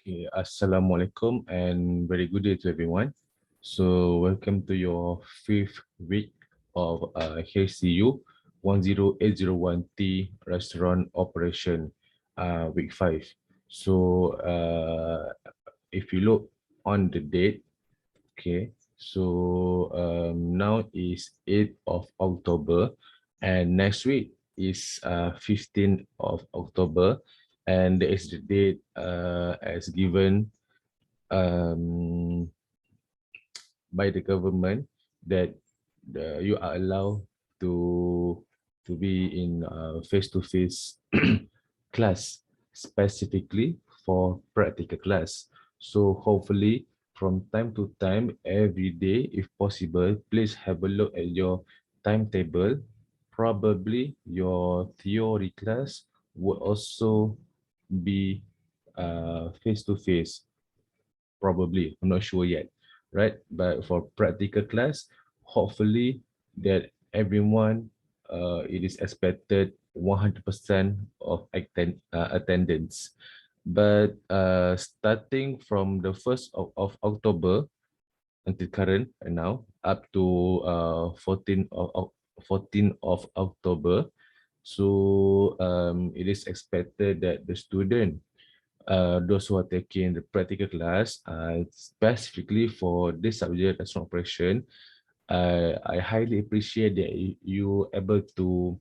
Okay, Assalamualaikum and very good day to everyone. So welcome to your fifth week of HCU10801T restaurant operation, week 5. So if you look on the date, okay, so now is 8th of October and next week is 15th of October, and there is the date as given by the government that you are allowed to be in face-to-face class, specifically for practical class. So hopefully from time to time, every day, if possible, please have a look at your timetable. Probably your theory class will also be face-to-face. Probably, I'm not sure yet, right? But for practical class, hopefully that everyone, it is expected 100% of attendance. But starting from the 1st of October until current and now up to 14th of October, so it is expected that the student, those who are taking the practical class, specifically for this subject as operation, I highly appreciate that you able to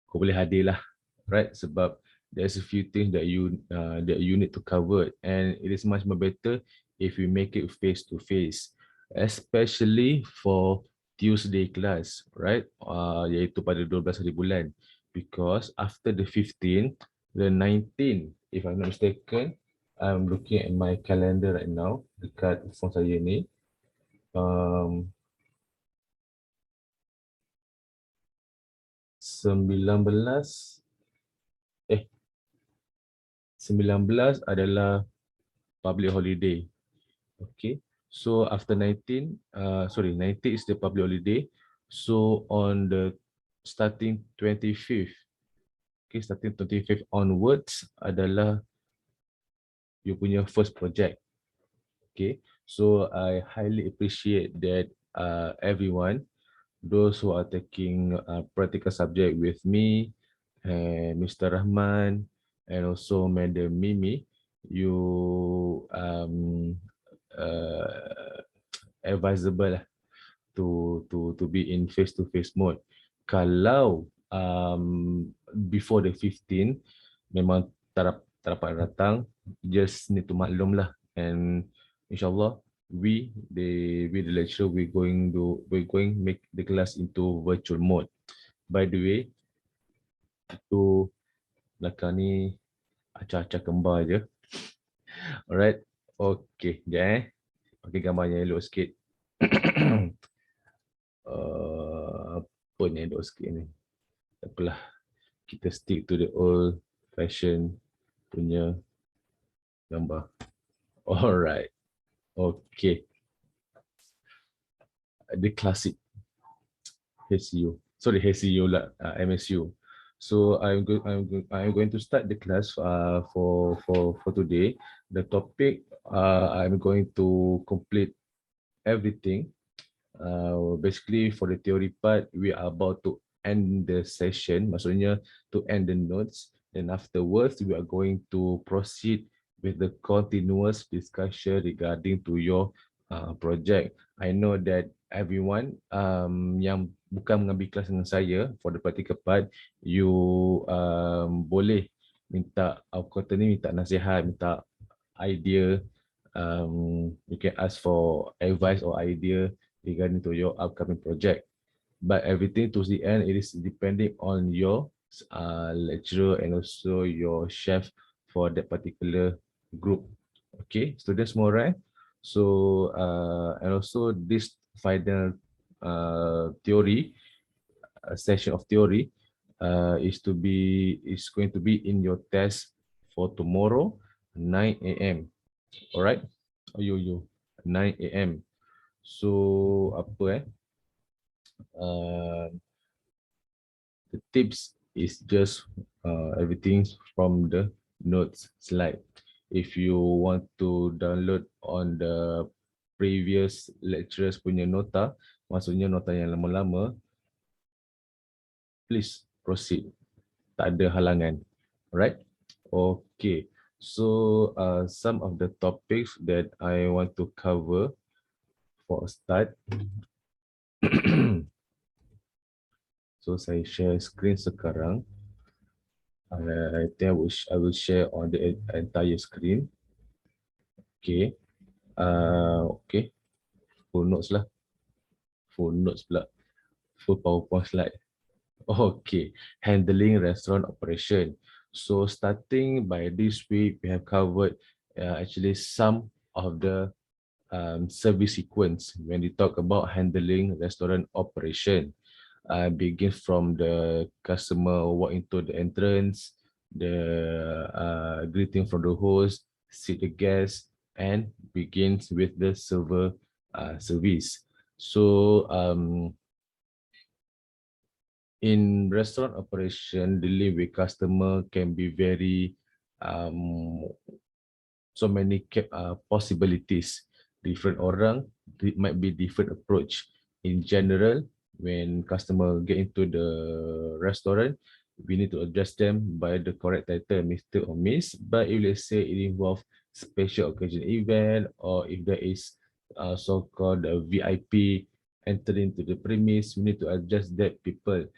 kau boleh hadir lah, right? Sebab there's a few things that you need to cover, and it is much more better if you make it face to face, especially for Tuesday class, right? Iaitu pada 12 hari bulan, because after the 15th, the 19th, if I'm not mistaken, I'm looking at my calendar right now dekat phone saya ni. 19 adalah public holiday. Okay, so after 19 is the public holiday. So on the starting 25th, okay, starting 25th onwards adalah you punya first project. Okay, so I highly appreciate that everyone, those who are taking practical subject with me, and Mr. Rahman, and also Madam Mimi, you advisable to be in face-to-face mode. Kalau before the 15, memang tak dapat datang, just need to maklum lah, and insyaAllah we the lecturer we're going make the class into virtual mode. By the way, itu belakang ni acah-acah kembar je. Alright, okay, sekejap pakai gambarnya elok sikit. Apa ni elok sikit ni, tak apalah, kita stick to the old fashion punya gambar. Alright, okay, the classic HCU, HCU lah, MSU. So I'm going to start the class for today. The topic, I'm going to complete everything. Basically for the theory part, we are about to end the session, maksudnya to end the notes, and afterwards we are going to proceed with the continuous discussion regarding to your project. I know that everyone yang bukan mengambil kelas dengan saya for the practical part, you boleh minta minta nasihat, minta idea, you can ask for advice or idea regarding to your upcoming project. But everything to the end, it is depending on your lecturer and also your chef for that particular group. Okay, students more right? So and also this final theory session of theory is going to be in your test for tomorrow 9 AM. All right, 9 AM. So apa the tips is just everything from the notes slide. If you want to download on the previous lecturers punya nota, maksudnya nota yang lama-lama, please proceed. Tak ada halangan. Alright? Okay. So some of the topics that I want to cover for a start. So saya share screen sekarang. I think I will share on the entire screen. Okay. Okay. Full notes lah. Full notes pula. Full PowerPoint slide. Okay. Handling restaurant operation. So starting by this week, we have covered actually some of the service sequence when we talk about handling restaurant operation. Begin from the customer walk into the entrance, the greeting from the host, seat the guest, and begins with the server service. So in restaurant operation, dealing with customer can be very so many possibilities. Different orang, it might be different approach. In general, when customer get into the restaurant, we need to address them by the correct title, Mr. or Miss. But if let's say it involves special occasion event, or if there is so-called VIP entering into the premise, we need to address that people.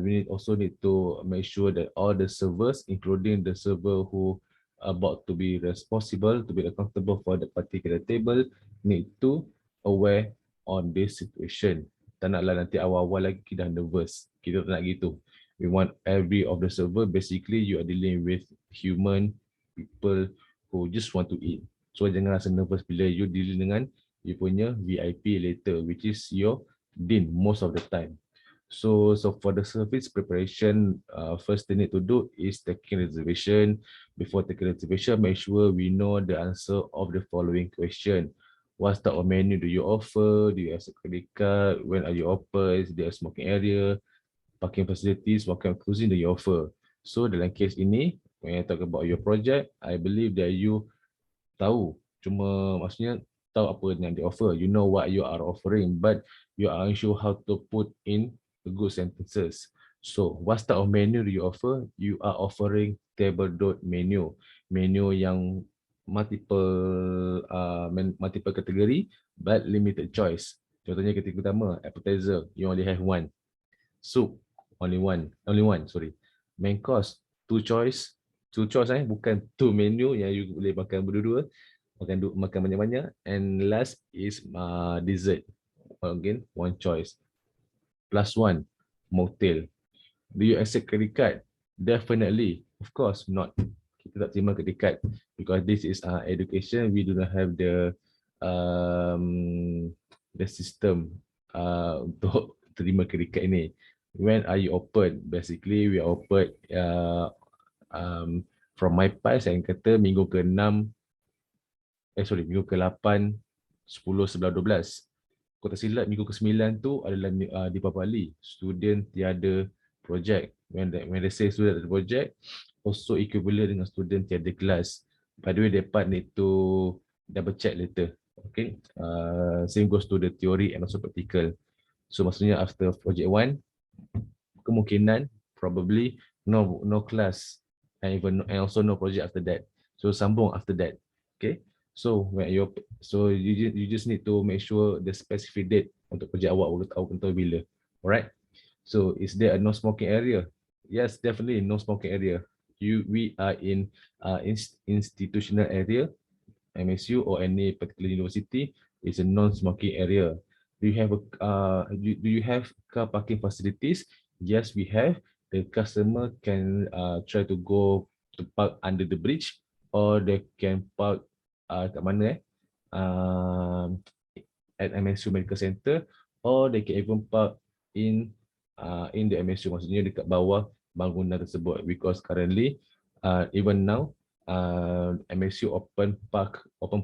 We also need to make sure that all the servers, including the server who about to be responsible, to be accountable for the particular table, need to aware on this situation. Tak naklah nanti awal-awal lagi kita dah nervous. Kita tak nak gitu. We want every of the server, basically you are dealing with human people who just want to eat. So jangan rasa nervous bila you dealing dengan you punya VIP later, which is your dean most of the time. So for the service preparation, first thing need to do is taking reservation. Before taking reservation, make sure we know the answer of the following question. What type of menu do you offer? Do you have a credit card? When are you open? Is there a smoking area? Parking facilities? What kind of cuisine do you offer? So dalam case ini, when I talk about your project, I believe that you tahu. Cuma maksudnya tahu apa yang di offer. You know what you are offering, but you are unsure how to put in the good sentences. So, what type of menu do you offer? You are offering table dot menu. Menu yang multiple category, but limited choice. Contohnya kategori pertama, appetizer, you only have one. Soup, only one, sorry. Main course, two choice, bukan two menu yang you boleh makan berdua-dua, makan banyak-banyak. And last is dessert, again one choice. Plus one, mocktail. Do you accept credit card? Definitely, of course not. Kita tak terima credit card because this is education. We do not have the system untuk terima credit card ini. When are you open? Basically, we are open from my part, saya kata minggu ke-6, minggu ke-8, 10, 11, 12. Kau tak silap, minggu ke-9 tu adalah di Papali, student tiada project. When they say student tiada project, also equivalent dengan student tiada kelas. By the way, that part need to double check later. Okay, same goes to the theory and also practical. So maksudnya after project 1, kemungkinan probably no class and also no project after that. So sambung after that. Okay. So when you just need to make sure the specific date untuk project awak tahu bila. Alright. So is there a no smoking area? Yes, definitely no smoking area. We are in institutional area, MSU or any particular university is a non-smoking area. Do you have car parking facilities? Yes, we have. The customer can try to go to park under the bridge, or they can park kat mana at MSU Medical Center, or they can even park in the MSU, maksudnya dekat bawah bangunan tersebut, because currently even now MSU open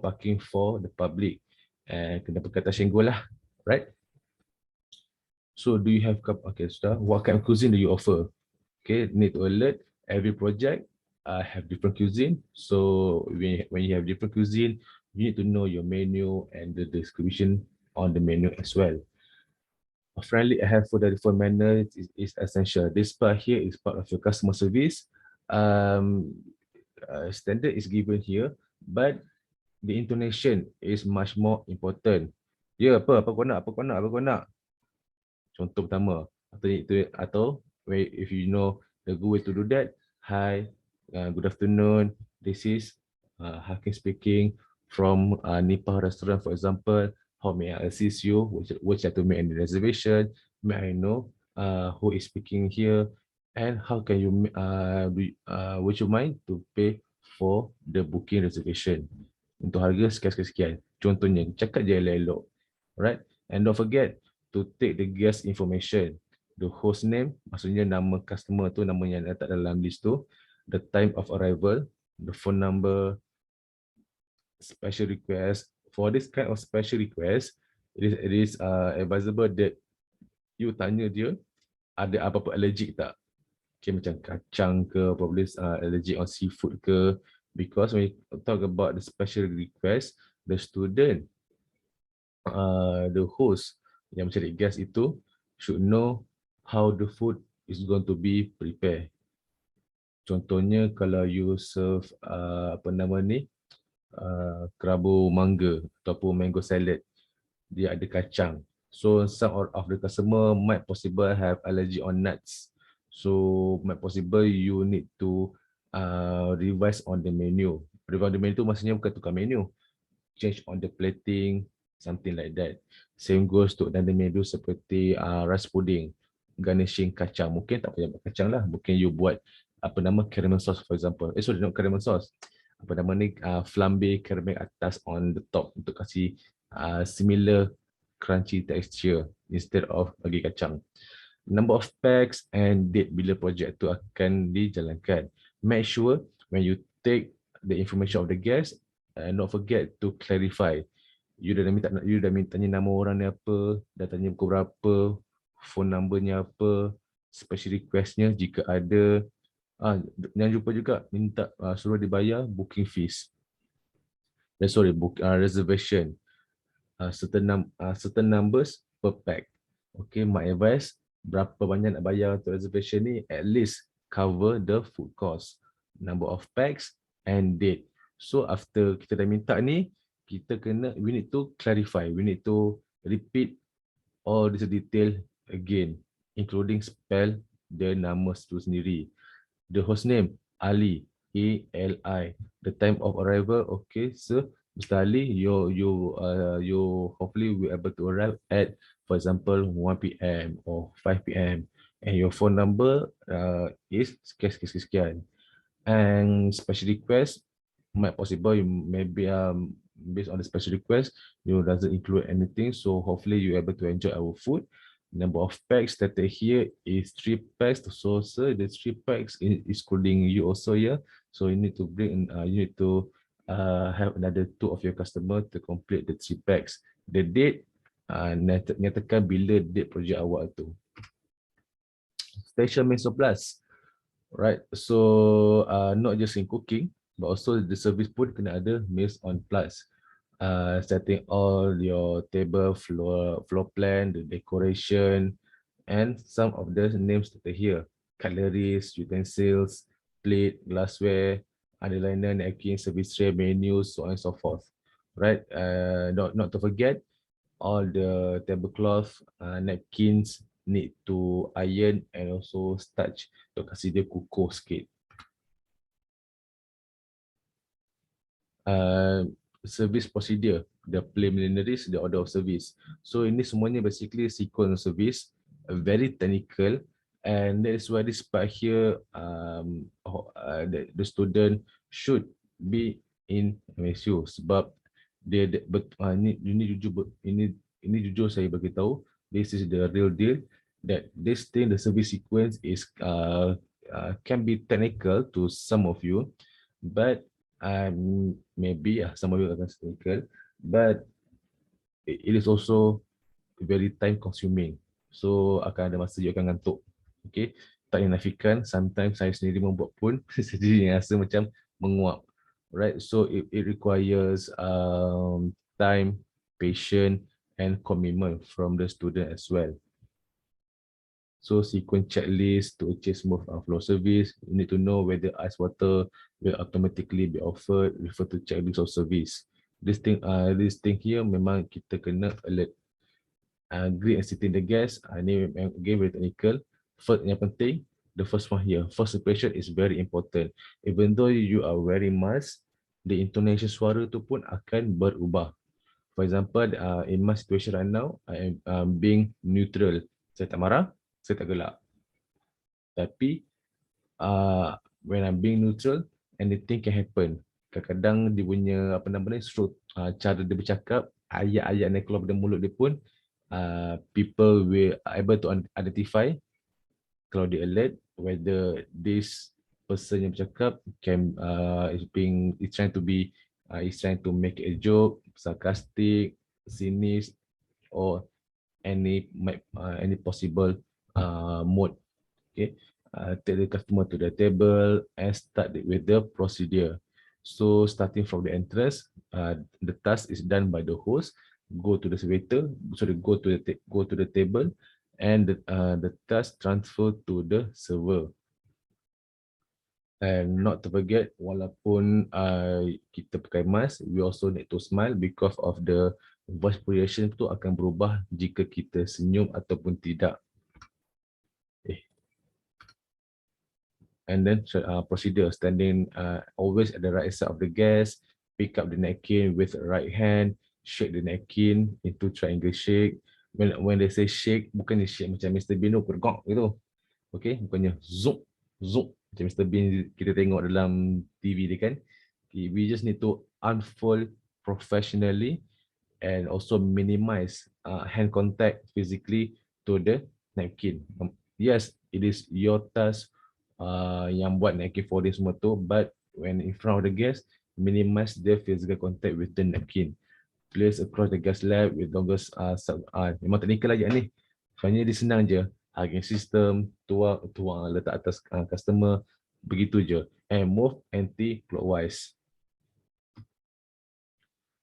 parking for the public, kena perkataan senggol lah, right? So do you have, okay, sudah, what kind of cuisine do you offer? Okay, need to alert Every project have different cuisine. So when you have different cuisine, you need to know your menu and the description on the menu as well. A friendly and helpful telephone manner is essential. This part here is part of your customer service. Um, Standard is given here, but the intonation is much more important. Ya, apa kau nak, apa kau nak, apa kau nak. Contoh pertama, atau if you know the good way to do that, hi, good afternoon, this is Hakim speaking from Nipah restaurant, for example. How may I assist you? Would you like to make any reservation? May I know who is speaking here? And how can you, would you mind to pay for the booking reservation? Untuk harga sekian-sekian. Contohnya, cakap je elok-elok. Alright? And don't forget, to take the guest information. The host name, maksudnya nama customer tu, nama yang letak dalam list tu, the time of arrival, the phone number, special request. For this kind of special request, it is advisable that you tanya dia ada apa-apa allergic tak. Okay, macam kacang ke, probably allergic on seafood ke. Because when you talk about the special request, the student, the host yang mencari guest itu should know how the food is going to be prepared. Contohnya kalau you serve apa nama ni, kerabu mangga ataupun mango salad, dia ada kacang. So some of the customer might possible have allergy on nuts. So might possible you need to revise on the menu. Revise on the menu tu maksudnya bukan tukar menu. Change on the plating, something like that. Same goes to another menu seperti rice pudding, garnishing kacang. Mungkin tak payah buat kacang lah. Mungkin you buat apa nama caramel sauce for example. Sorry, not caramel sauce. Apa nama ni, flambe caramel atas on the top untuk kasih similar crunchy texture instead of bagi kacang. Number of packs and date bila projek tu akan dijalankan. Make sure when you take the information of the guest, not forget to clarify. You dah tanya nama orang ni apa, dah tanya pukul berapa, phone numbernya apa, special requestnya jika ada. Jangan lupa juga minta suruh dibayar booking fees. Reservation. Certain numbers per pack. Okay, my advice, berapa banyak nak bayar untuk reservation ni, at least cover the food cost, number of packs and date. So after kita dah minta ni, we need to clarify, we need to repeat all this detail again, including spell the nama tu sendiri. The host name, Ali, A-L-I. The time of arrival, okay, so Mr. Ali, you hopefully will able to arrive at, for example, 1 p.m. or 5 p.m. and your phone number is sekian. And special request might possible, you maybe based on the special request, you doesn't include anything. So hopefully you able to enjoy our food. Number of packs stated here is 3 packs. So sir, the 3 packs is including you also here. So you need to bring, you need to have another 2 of your customer to complete the 3 packs. The date, nyatakan bila date projek awak tu. Station main surplus. Right, so not just in cooking, but also the service pun kena ada meals on plus. Setting all your table, floor plan, the decoration, and some of the names that are here: cutleries, utensils, plate, glassware, underliner, napkin, service tray, menus, so on and so forth. Right, not to forget, all the tablecloth, napkins need to iron and also starch untuk kasih dia kukuh sikit. Service procedure, the preliminaries, the order of service. So ini semuanya basically sequence of service, very technical, and that is why this part here, the student should be in MSU sebab ini jujur saya bagi tahu, this is the real deal, that this thing, the service sequence is can be technical to some of you, but maybe some of you akan technical, but it is also very time consuming. So akan ada masa you akan ngantuk. Okay, tak dinafikan, sometimes saya sendiri membuat pun sendiri rasa macam menguap. Right, so it requires time, patience, and commitment from the student as well. So sequence checklist to achieve smooth flow service. You need to know whether ice water will automatically be offered. Refer to checklist of service. This thing here memang kita kena alert. Greet and sitting the guest. Ini again very technical. First yang penting, the first one here. First impression is very important. Even though you are wearing mask, the intonation suara tu pun akan berubah. For example, in my situation right now, I am being neutral. Saya tak marah, saya tak gelak. Tapi when I'm being neutral, anything can happen. Kadang-kadang dia punya apa nama ni, cara dia bercakap, ayat-ayat yang keluar dari mulut dia pun, people will able to identify kalau dia alert whether this person yang bercakap is trying to make a joke, sarcastic, cynic, or any possible mode. Okay, take the customer to the table and start with the procedure. So starting from the entrance, the task is done by the host. Go to the waiter, go to the table, and the task transfer to the server. And not to forget, walaupun kita pakai mask, we also need to smile because of the voice variation tu akan berubah jika kita senyum ataupun tidak. And then procedure, standing always at the right side of the guest, pick up the napkin with the right hand, shake the napkin into triangle shake. When they say shake, bukan shake macam Mr. Bean tu, bergok gitu. Okay, bukannya zoom, zoom. Macam Mr. Bean kita tengok dalam TV dia kan. Okay, we just need to unfold professionally and also minimize hand contact physically to the napkin. Yes, it is your task yang buat napkin folding semua tu, but when in front of the guest, minimize the physical contact with the napkin. Place across the guest lap with longest memang teknikal lagi ni. Sebenarnya dia senang je. Hugging system, tuang letak atas customer, begitu je. And move anti-clockwise.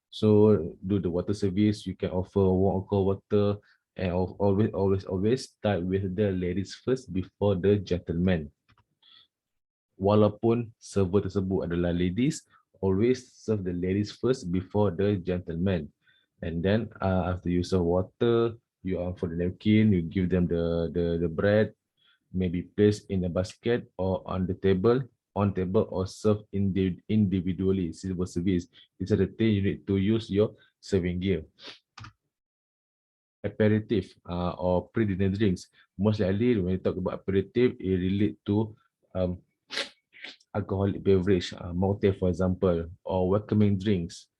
So do the water service, you can offer warm or cold water, and always start with the ladies first before the gentlemen. Walaupun server tersebut adalah ladies, always serve the ladies first before the gentlemen. And then after you serve water, you offer the napkin, you give them the bread, maybe placed in a basket or on table or serve individually, silver service. These are the things you need to use your serving gear. Aperitif or pre-dinner drinks. Most likely when you talk about aperitif, it relate to alcoholic beverage, mocktail for example, or welcoming drinks.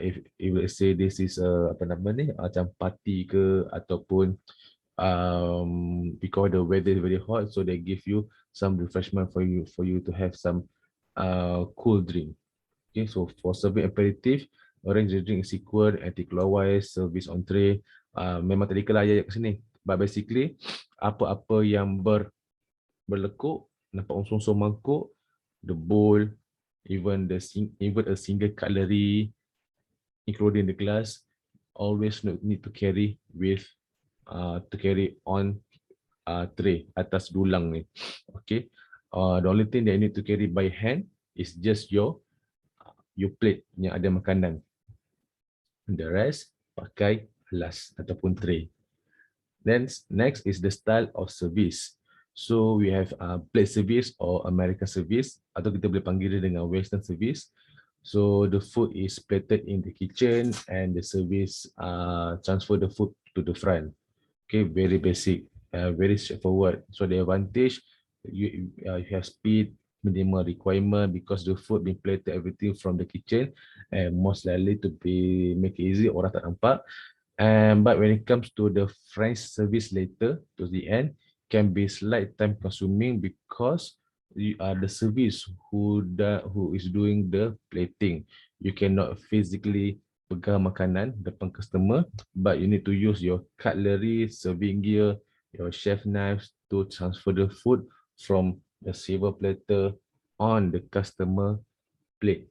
If let's say this is apa nama ni, macam party ke ataupun because the weather is very hot, so they give you some refreshment for you to have some cool drink. Okay, so for serving aperitif, arrange the drink sequence, anti-clockwise, service on tray. Memang tadi lah ayat kat sini, but basically apa-apa yang berlekuk, nampak unsur-unsur mangkuk, the bowl, even a single cutlery, including the glass, always need to carry on tray atas dulang ni. Okay, the only thing that you need to carry by hand is just your plate yang ada makanan. The rest pakai alas ataupun tray. Then next is the style of service. So we have plate service or American service, atau kita boleh panggil dia dengan Western service. So the food is plated in the kitchen and the service transfer the food to the front. Okay, very basic, very straightforward. So the advantage, you have speed, minimal requirement because the food being plated everything from the kitchen and most likely to be make it easy, orang tak nampak. But when it comes to the French service later to the end, can be slight time consuming because you are the service who is doing the plating. You cannot physically pegang makanan depan customer, but you need to use your cutlery, serving gear, your chef knives to transfer the food from the silver platter on the customer plate.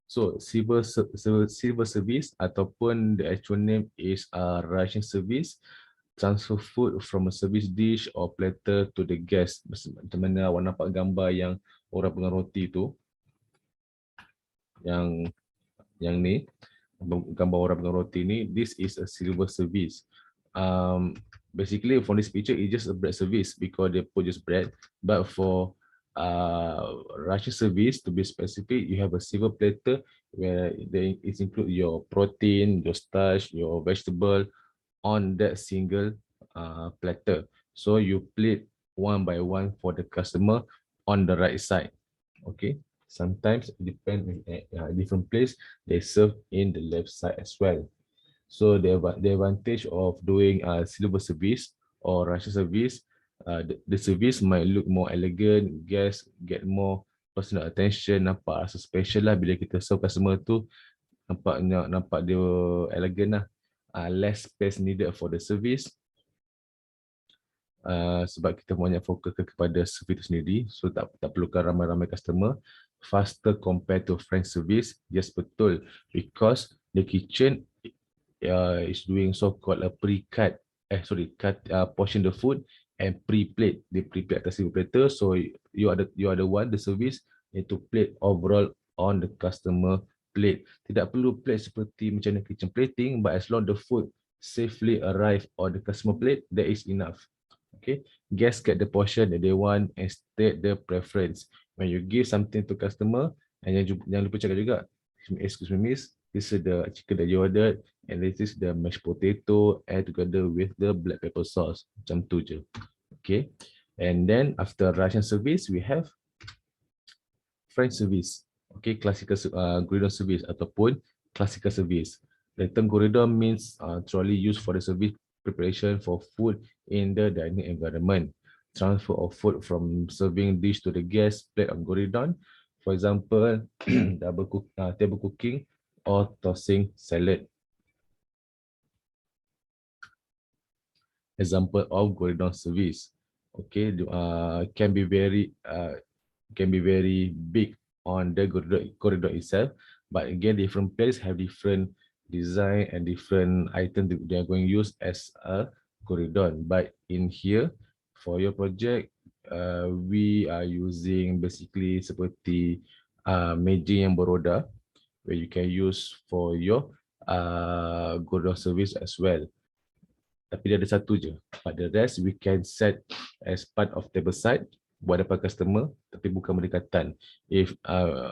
So silver service ataupun the actual name is ration service, transfer food from a service dish or platter to the guest. Macam mana awak nampak gambar yang orang pegang roti tu, yang ni, gambar orang pegang roti ni, this is a silver service. Basically from this picture it's just a bread service because they put just bread, but for ration service, to be specific, you have a silver platter where it include your protein, your starch, your vegetable on that single platter. So you plate one by one for the customer on the right side. Okay, sometimes it depends, different place they serve in the left side as well. So the advantage of doing silver service or ration service, the service might look more elegant, guests get more personal attention, nampak rasa special lah bila kita serve customer tu, nampak dia elegant lah. Less space needed for the service, sebab kita banyak fokus kepada service itu sendiri, so tak perlukan ramai-ramai customer. Faster compared to French service, yes betul, because the kitchen is doing so-called a pre-cut, portion the food and pre-plate. They pre-plate atas silver platter, so you are the one, the service, need to plate overall on the customer plate. Tidak perlu plate seperti macam kitchen plating, but as long the food safely arrive on the customer plate, that is enough. Okay, guests get the portion that they want and state their preference. When you give something to customer, and jangan lupa cakap juga, excuse me miss, this is the chicken that you ordered, and this is the mashed potato add together with the black pepper sauce. Macam tu je. Okay, and then after ration service, we have French service. Okay, classical corridor service ataupun classical service. The term corridor means trolley used for the service preparation for food in the dining environment. Transfer of food from serving dish to the guest plate on corridor. For example, table cooking or tossing salad. Example of corridor service. Okay, can be very big on the corridor itself, but again, different places have different design and different items that they are going to use as a corridor. But in here, for your project, we are using basically seperti meja yang beroda, where you can use for your corridor service as well. Tapi dia ada satu je, but the rest we can set as part of table side buat depan customer, tapi bukan berdekatan. If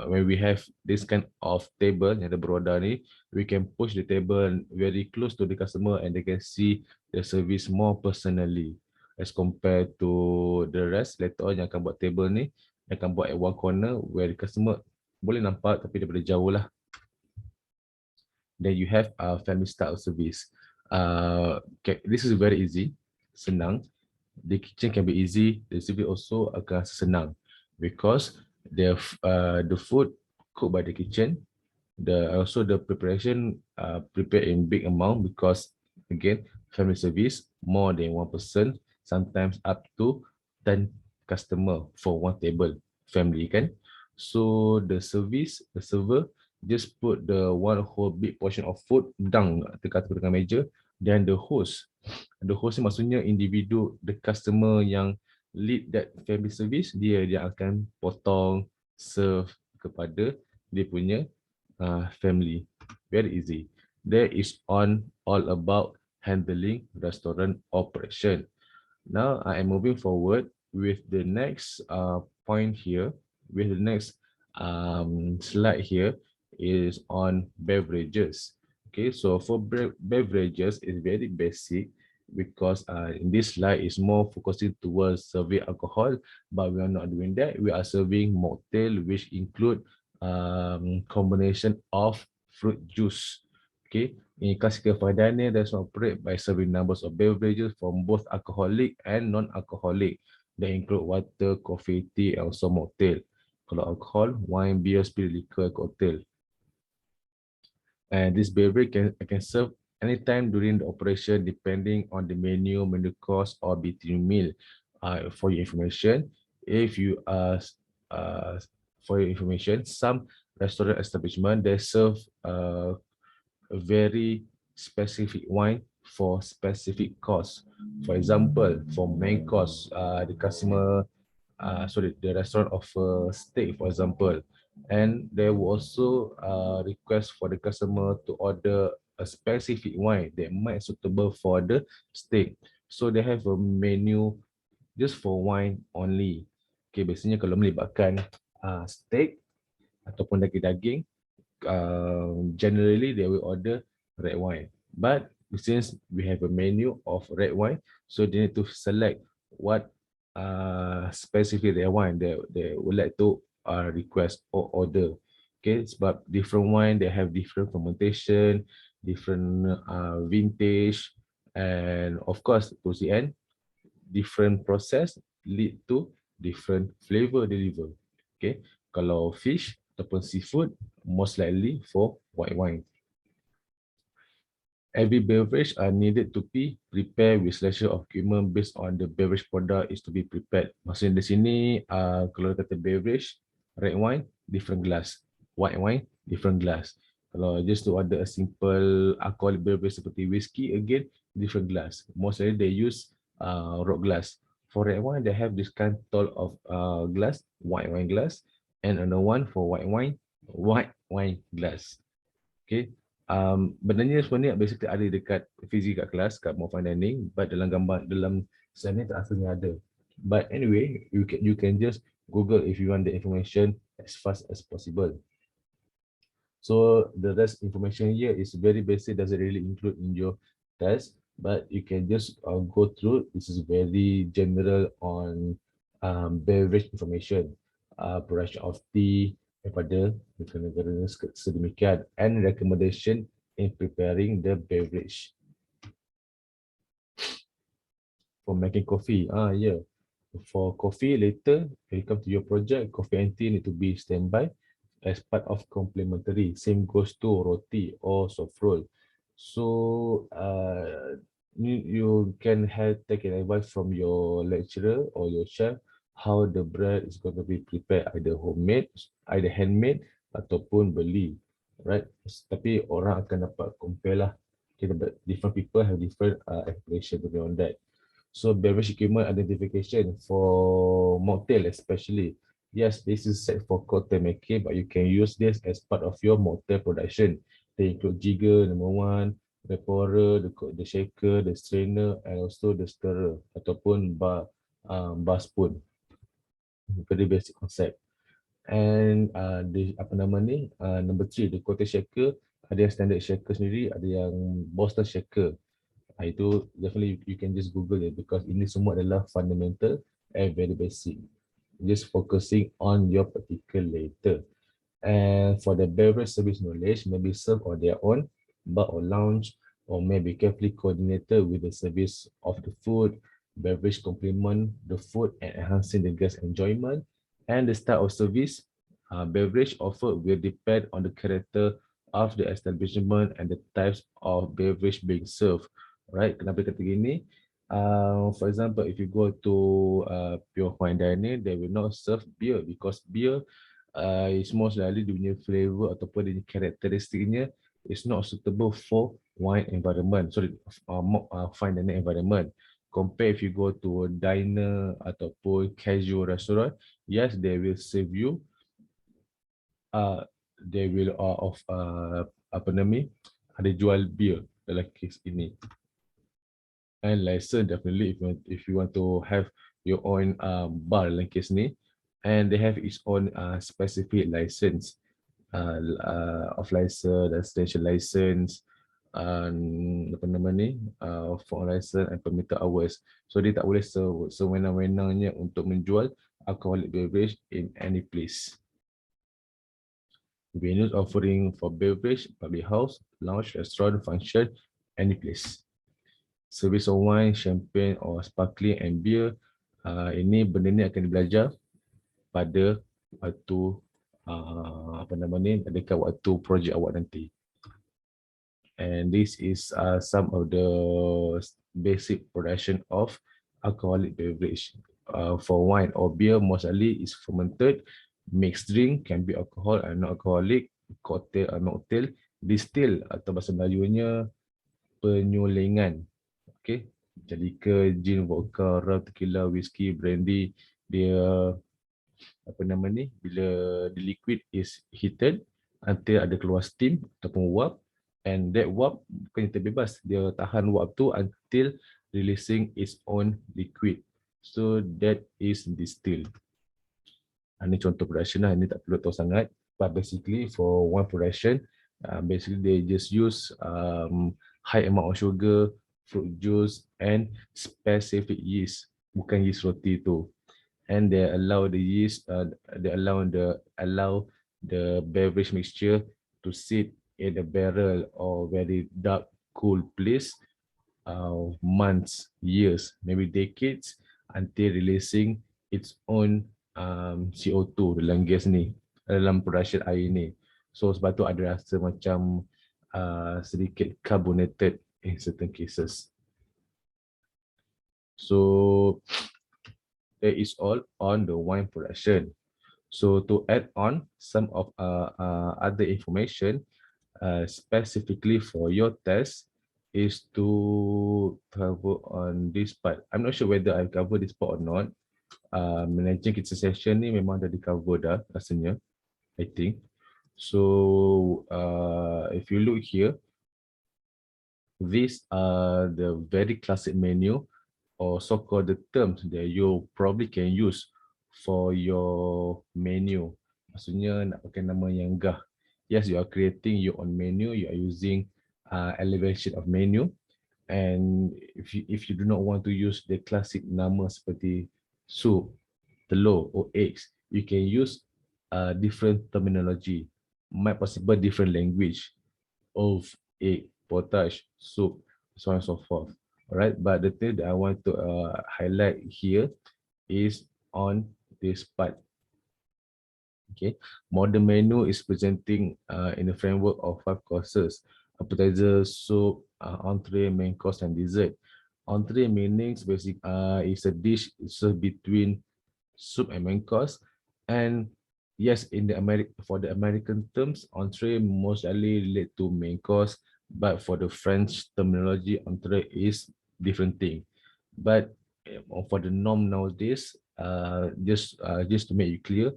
when we have this kind of table yang ada beroda ni, we can push the table very close to the customer and they can see the service more personally as compared to the rest. Later on yang akan buat table ni, yang akan buat at one corner where the customer boleh nampak tapi daripada jauh lah. Then you have family style service. Okay, this is very easy, senang. The kitchen can be easy, the service also akan senang because the food cooked by the kitchen, also the preparation prepared in big amount because again family service, more than one person, sometimes up to 10 customer for one table, family kan. So the server just put the one whole big portion of food down dekat tengah meja, then the host ni maksudnya individu, the customer yang lead that family service, dia akan potong, serve kepada dia punya family. Very easy. That is all about handling restaurant operation. Now I am moving forward with the next point here, with the next slide here is on beverages. Okay, so for beverages is very basic because in this slide is more focusing towards serving alcohol, but we are not doing that. We are serving mocktail, which include combination of fruit juice. Okay, in classical fine dining, that's operate by serving numbers of beverages from both alcoholic and non-alcoholic. They include water, coffee, tea, and also mocktail. Kalau alcohol, wine, beer, spirit, liquor, cocktail. And this beverage can serve anytime during the operation, depending on the menu cost, or between meal. For your information, if you uh, for your information, some restaurant establishment they serve a very specific wine for specific cost. For example, for main course, the customer, the restaurant offer steak, for example, and there will also request for the customer to order a specific wine that might suitable for the steak. So they have a menu just for wine only. Okay, biasanya kalau melibatkan steak ataupun daging-daging, generally they will order red wine. But since we have a menu of red wine, so they need to select what specific red wine they would like to request or order. Okay, sebab different wine they have different fermentation, different vintage, and of course towards the end, different process lead to different flavor deliver. Okay, kalau fish ataupun seafood, most likely for white wine. Every beverage are needed to be prepared with selection of equipment based on the beverage product is to be prepared. Maksudnya di sini, kalau kata beverage, red wine, different glass. White wine, different glass. Kalau just to order a simple alcoholic beverage seperti whiskey, again, different glass. Most likely they use rock glass. For red wine, they have this kind tall of glass, white wine glass, and another one for white wine glass. Okay. Benarnya sebenarnya basically ada dekat fizik kat kelas, kat more fine dining, but dalam gambar, dalam slide ni tak rasanya ada. But anyway, you can just Google if you want the information as fast as possible. So the rest information here is very basic, doesn't really include in your test, but you can just go through. This is very general on beverage information, production of tea, daripada negara-negara sedemikian, and recommendation in preparing the beverage. For making coffee, yeah. For coffee later, when you come to your project, coffee and tea need to be standby as part of complementary. Same goes to roti or soft roll. So you can take an advice from your lecturer or your chef how the bread is going to be prepared, either homemade, either handmade ataupun beli, right? Tapi orang akan dapat compare lah. Different people have different explanation on that. So beverage equipment identification for mocktail especially. Yes, this is set for cocktail making, but you can use this as part of your mocktail production. They include jigger, number one, the pourer, the shaker, the strainer, and also the stirrer ataupun bar spoon. Very basic concept. And number 3, the cocktail shaker, ada yang standard shaker sendiri, ada yang Boston shaker. Itu definitely you can just Google it because ini semua adalah fundamental and very basic. Just focusing on your particular later. And for the beverage service knowledge, maybe serve on their own, bar or lounge, or maybe carefully coordinated with the service of the food, beverage complement the food and enhancing the guest enjoyment. And the style of service, beverage offered will depend on the character of the establishment and the types of beverage being served. Right? Kenapa kata gini? For example, if you go to pure fine dining, they will not serve beer because beer is most likely dia punya flavor ataupun dia karakteristiknya is not suitable for wine environment. Sorry, fine dining environment. Compare if you go to a diner ataupun casual restaurant, yes, they will serve you. They will ada jual beer dalam kes ini. And license definitely if you want to have your own bar dalam kes ni, and they have its own specific license of license, residential license, for license and permitted hours. So dia tak boleh sewenang-wenangnya untuk menjual alcoholic beverage in any place. Venues offering for beverage, public house, lounge, restaurant, function, any place. Service of wine, champagne or sparkling and beer, ini benda ni akan belajar pada waktu dekat waktu projek awak nanti. And this is some of the basic production of alcoholic beverage. For wine or beer, mostly is fermented. Mixed drink can be alcohol and non alcoholic, cocktail or mocktail, distill atau bahasa Melayunya penyulingan. Okay, jadi ke gin, vodka, rum, tequila, whisky, brandy, dia apa nama ni, bila the liquid is heated until ada keluar steam ataupun wap, and that wap bukannya terbebas, dia tahan wap tu until releasing its own liquid, so that is distilled. Ini contoh production lah, ini tak perlu tahu sangat, but basically for one production, basically they just use high amount of sugar, fruit juice and specific yeast, bukan yeast roti tu. And they allow the yeast, they allow the beverage mixture to sit in a barrel or very dark, cool place, months, years, maybe decades, until releasing its own CO2 dalam gas ni, dalam production air ni. So sebab tu ada rasa macam sedikit carbonated in certain cases. So that is all on the wine production. So to add on some of other information specifically for your test is to cover on this part. I'm not sure whether I cover this part or not. Managing kita session ni memang dah di cover dah rasanya, I think. So if you look here, these are the very classic menu or so-called the terms that you probably can use for your menu. Maksudnya nak pakai nama yang gah. Yes, you are creating your own menu, you are using elevation of menu. And if you do not want to use the classic nama seperti soup, telur or eggs, you can use different terminology, might possible different language of egg, potash, soup, so on and so forth. Alright, but the thing that I want to highlight here is on this part. Okay, modern menu is presenting in the framework of 5 courses: appetizer, soup, entree, main course, and dessert. Entree meanings basic is a dish served between soup and main course. And yes, in the for the American terms, entree mostly relate to main course, but for the French terminology, entree is different thing. But for the norm nowadays, just to make it clear,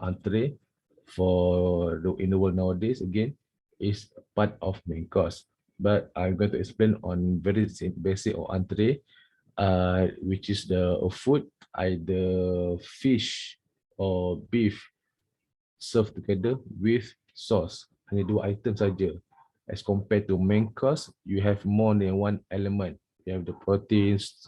entree for in the world nowadays again is part of main course. But I'm going to explain on very basic or entree, which is the food, either fish or beef served together with sauce. Hanya 2 item saja. As compared to main course, you have more than 1 element. You have the proteins,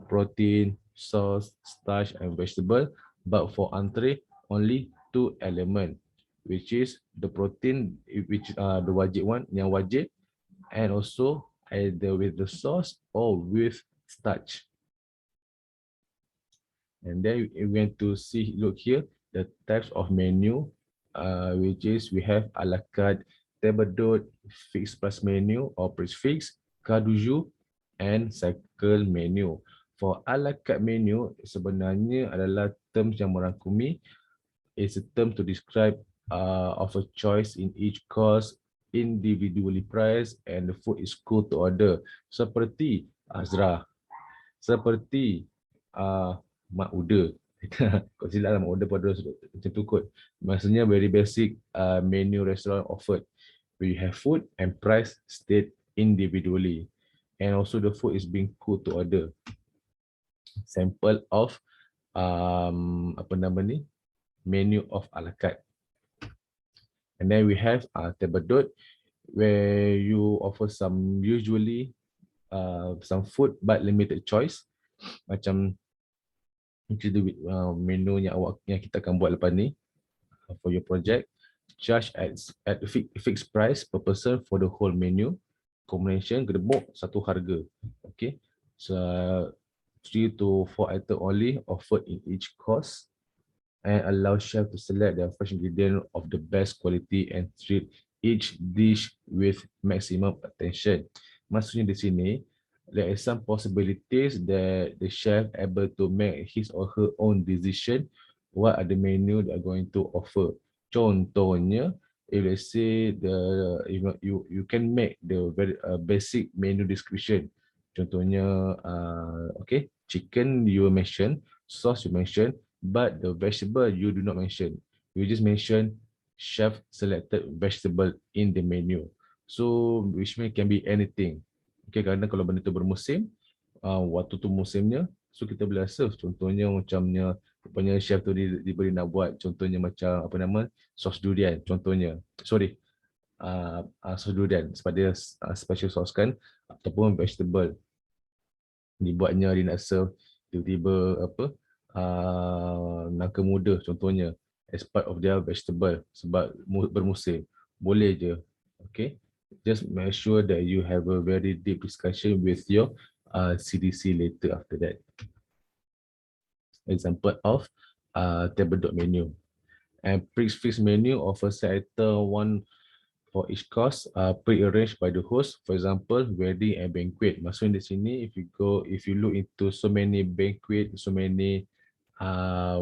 protein, sauce, starch, and vegetable. But for entree, only 2 element, which is the protein, which the wajib one, yang wajib, and also either with the sauce or with starch. And then we're going to see, look here, the types of menu, which is we have a la carte, table d'hôte, fixed price menu or price fix, carte du jour, and cycle menu. For a la carte menu, sebenarnya adalah terms yang merangkumi. It's a term to describe of a choice in each course, individually priced, and the food is cool to order. Seperti Azra, seperti Mak Uda. Kau silap lah Mak Uda pada macam tu kot. Maksudnya very basic menu restaurant offered. We have food and price state individually. And also the food is being cooked to order. Sample of apa nama ni? Menu of a la carte. And then we have table d'hôte, where you offer some usually some food but limited choice. Macam menu yang kita akan buat lepas ni for your project. Charge at fixed price per person for the whole menu. Combination gedebuk satu harga. Okay, so 3 to 4 items only offered in each course, and allow chef to select the fresh ingredient of the best quality and treat each dish with maximum attention. Maksudnya di sini, there is some possibilities that the chef able to make his or her own decision what are the menu they are going to offer. Contohnya, if let's say you can make the very basic menu description. Contohnya, okay, chicken you mention, sauce you mention, but the vegetable you do not mention. You just mention chef selected vegetable in the menu. So which mean can be anything. Okay, kadang kalau benda tu bermusim, waktu tu musimnya, so kita boleh serve. Contohnya macamnya, rupanya chef tu diberi nak buat, contohnya macam apa nama, sos durian, contohnya. Sorry, sos durian sebab dia special sauce kan, ataupun vegetable dibuatnya dia nak serve tiba-tiba apa, nangka muda contohnya as part of their vegetable sebab bermusim, boleh je. Okay, just make sure that you have a very deep discussion with your CDC later after that. Example of table dot menu. And prix-fixed menu offers item one for each course, pre-arranged by the host. For example, wedding and banquet. Maksudnya di sini, if you look into so many banquet, so many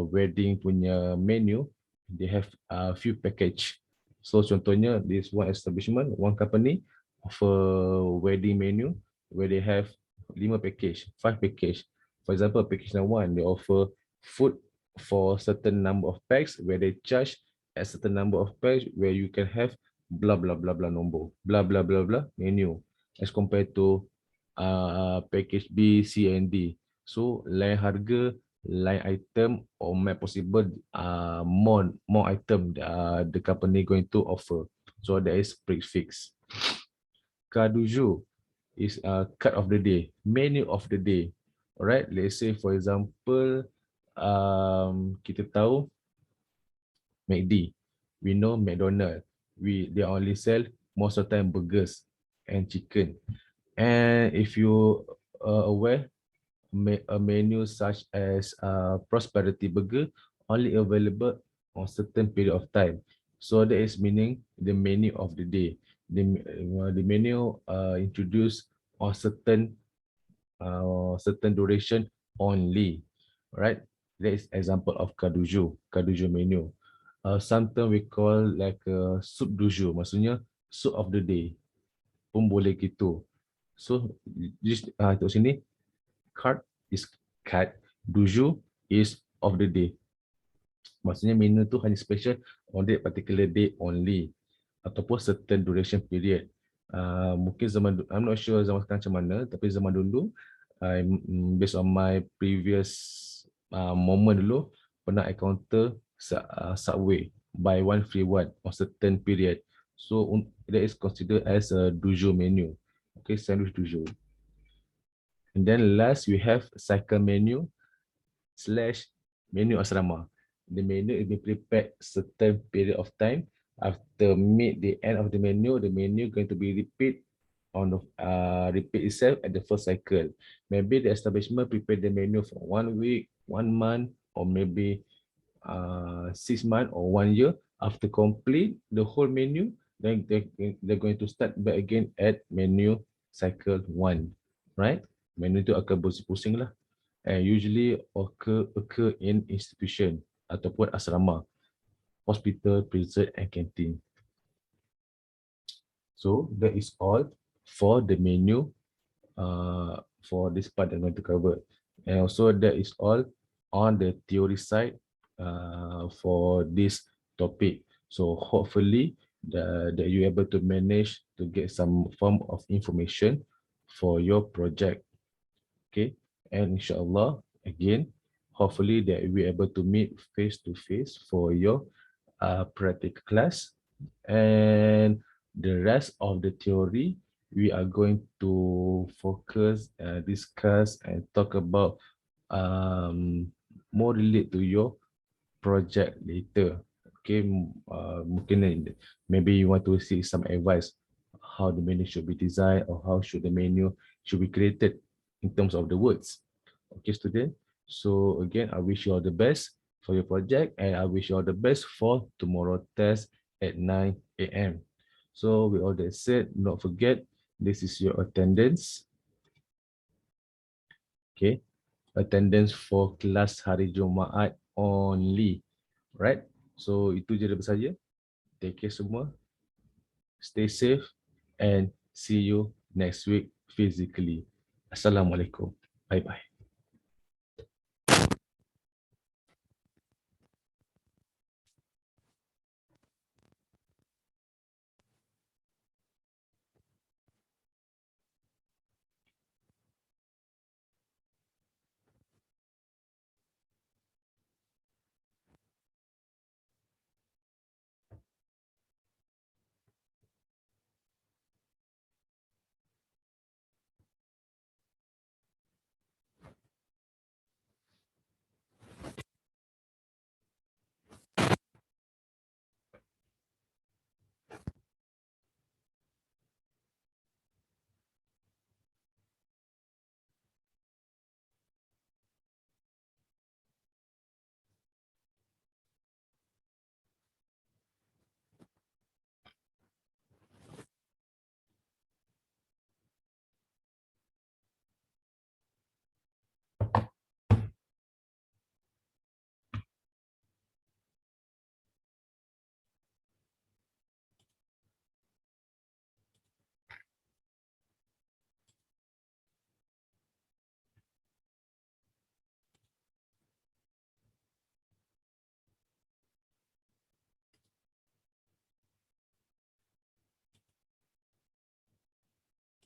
wedding punya menu, they have a few package. So contohnya, this one establishment, one company offer wedding menu where they have 5 package, 5 package. For example, package number 1, they offer food for certain number of packs where they charge a certain number of packs where you can have blah blah blah blah nombor, blah blah blah blah menu, as compared to package B, C and D. So lain harga, lain item, or may possible more item the company going to offer. So that is prix fix. Kaduju is cut of the day, menu of the day. Alright, let's say for example, kita tahu McD, we know McDonald, they only sell most of the time burgers and chicken. And if you are aware, a menu such as Prosperity Burger only available on certain period of time. So that is meaning the menu of the day. The menu introduced on certain duration only, right? That is example of kaduju menu. Sometimes we call like soup du jour, maksudnya soup of the day pun boleh gitu. So just tengok sini, card is cut, du jour is of the day. Maksudnya menu tu hanya special on that particular day only, ataupun certain duration period. Mungkin I'm not sure zaman sekarang macam mana, tapi zaman dulu, based on my previous moment dulu, pernah encounter Subway, buy one free one on certain period. So that is considered as a du jour menu. Okay, sandwich du jour. And then last we have cycle menu / menu asrama. The menu is being prepared certain period of time. After meet the end of the menu going to be repeat itself at the first cycle. Maybe the establishment prepare the menu for 1 week, 1 month, or maybe 6 months or 1 year. After complete the whole menu, then they're going to start back again at menu cycle 1, right? Menu itu akan pusing-pusing lah. And usually occur in institution ataupun asrama, hospital, prison and canteen. So that is all for the menu for this part that I'm going to cover. And also that is all on the theory side for this topic. So hopefully that you're able to manage to get some form of information for your project. Okay, and inshallah, again, hopefully that we're able to meet face to face for your practical class. And the rest of the theory, we are going to focus, discuss, and talk about more related to your project later. Okay, mungkin maybe you want to see some advice how the menu should be designed or how should the menu should be created in terms of the words. Okay, student. So again, I wish you all the best for your project, and I wish you all the best for tomorrow test at 9 a.m. So with all that said, not forget, this is your attendance. Okay, attendance for kelas hari Jumaat only. Right? So itu je daripada saya. Take care semua. Stay safe and see you next week physically. Assalamualaikum. Bye bye.